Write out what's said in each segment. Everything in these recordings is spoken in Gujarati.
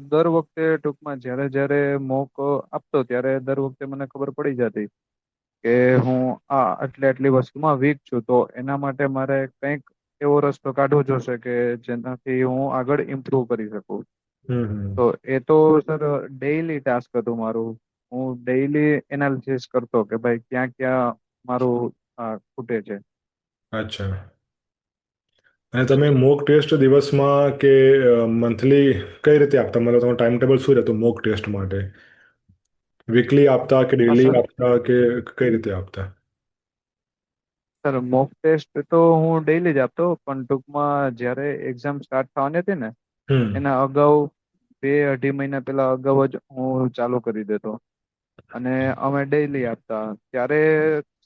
દર વખતે ટૂંકમાં જ્યારે જ્યારે મોક આપતો ત્યારે દર વખતે મને ખબર પડી જતી કે હું આટલી વસ્તુમાં વીક છું, તો એના માટે મારે કંઈક એવો રસ્તો કાઢવો જોશે કે જેનાથી હું આગળ ઇમ્પ્રુવ કરી શકું. હમ હમ. તો એ તો સર ડેઈલી ટાસ્ક હતું મારું. હું ડેઈલી એનાલિસિસ કરતો કે ભાઈ ક્યાં ક્યાં મારું ખૂટે છે. અચ્છા. અને તમે મોક ટેસ્ટ દિવસમાં કે મંથલી કઈ રીતે આપતા? મતલબ તમારું ટાઈમ ટેબલ શું રહેતું મોક ટેસ્ટ માટે? વીકલી આપતા કે હા ડેલી સર. આપતા કે કઈ રીતે આપતા? સર મોક ટેસ્ટ તો હું ડેઈલી જ આપતો, પણ ટૂંકમાં જ્યારે એક્ઝામ સ્ટાર્ટ થવાની હતી ને હમ. એના અગાઉ 2-2.5 મહિના પહેલા અગાઉ જ હું ચાલુ કરી દેતો. અને અમે ડેઈલી આપતા ત્યારે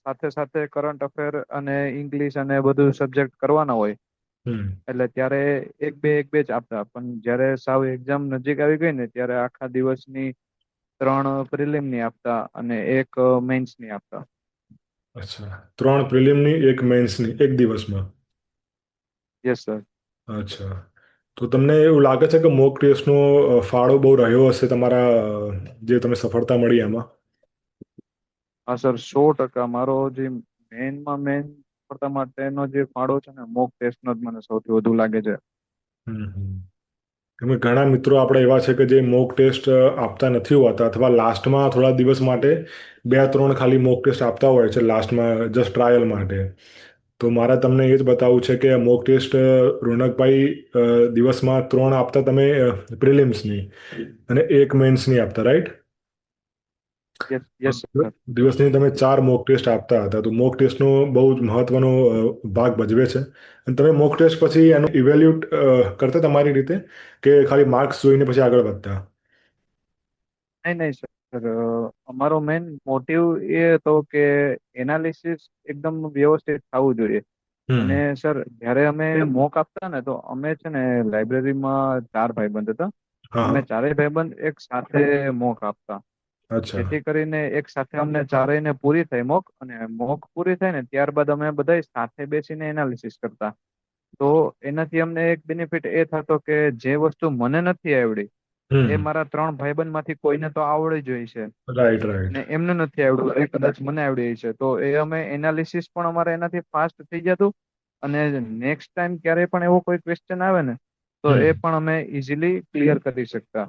સાથે સાથે કરંટ અફેર અને ઇંગ્લિશ અને બધું સબ્જેક્ટ કરવાના હોય. હમ. એટલે ત્યારે એક બે જ આપતા, પણ જયારે સાવ એક્ઝામ નજીક આવી ગઈ ને ત્યારે આખા દિવસની 3 પ્રિલિમની આપતા અને એક મેન્સની આપતા. અચ્છા, 3 પ્રિલિમની એક મેન્સની એક દિવસમાં? Yes sir. અચ્છા. તો તમને એવું લાગે છે કે મોક ટેસ્ટનો ફાળો બહુ રહ્યો હશે તમારા જે તમે સફળતા મળી એમાં? હા સર, 100%. મારો જે મેનમાં મેન સફળતા માટેનો જે ફાળો છે ને મોક ટેસ્ટનો જ મને સૌથી વધુ લાગે છે. હમ હમ. કેમ કે ઘણા મિત્રો આપણે એવા છે કે જે મોક ટેસ્ટ આપતા નથી હોતા અથવા લાસ્ટમાં થોડા દિવસ માટે 2-3 ખાલી મોક ટેસ્ટ આપતા હોય છે લાસ્ટમાં જસ્ટ ટ્રાયલ માટે. તો મારે તમને એ જ બતાવવું છે કે મોક ટેસ્ટ રોનકભાઈ દિવસમાં 3 આપતા તમે પ્રિલિમ્સની અને એક મેન્સની આપતા, રાઈટ? Yes yes sir. દિવસની તમે 4 મોક ટેસ્ટ આપતા હતા, તો મોક ટેસ્ટનો બહુ જ મહત્વનો ભાગ ભજવે છે. અને તમે મોક ટેસ્ટ પછી એનું ઇવેલ્યુટ કરતા તમારી રીતે કે ખાલી માર્ક્સ જોઈને પછી આગળ વધતા? નહીં નહીં સર, અમારો મેન મોટિવ એ હતો કે એનાલિસિસ એકદમ વ્યવસ્થિત થવું જોઈએ. અને હમ. સર જ્યારે અમે મોક આપતા ને તો અમે છે ને લાઇબ્રેરીમાં 4 ભાઈબંધ હતા. હા અમે હા. ચારેય ભાઈબંધ એક સાથે મોક આપતા. અચ્છા. જેથી કરીને એક સાથે અમને ચારેયને પૂરી થઈ મોક, અને મોક પૂરી થાય ને ત્યારબાદ અમે બધા સાથે બેસીને એનાલિસિસ કરતા. તો એનાથી અમને એક બેનિફિટ એ થતો કે જે વસ્તુ મને નથી આવડી એ હમ. મારા 3 ભાઈબંધ માંથી કોઈને તો આવડી જ હોય છે. Right right. અને એમને નથી આવડતું, એ કદાચ મને આવડી જાય છે, તો એ અમે એનાલિસિસ પણ અમારે એનાથી ફાસ્ટ થઈ જતું. અને નેક્સ્ટ ટાઈમ ક્યારેય પણ એવો કોઈ ક્વેશ્ચન આવે ને તો હમ. એ પણ અમે ઇઝીલી ક્લિયર કરી શકતા.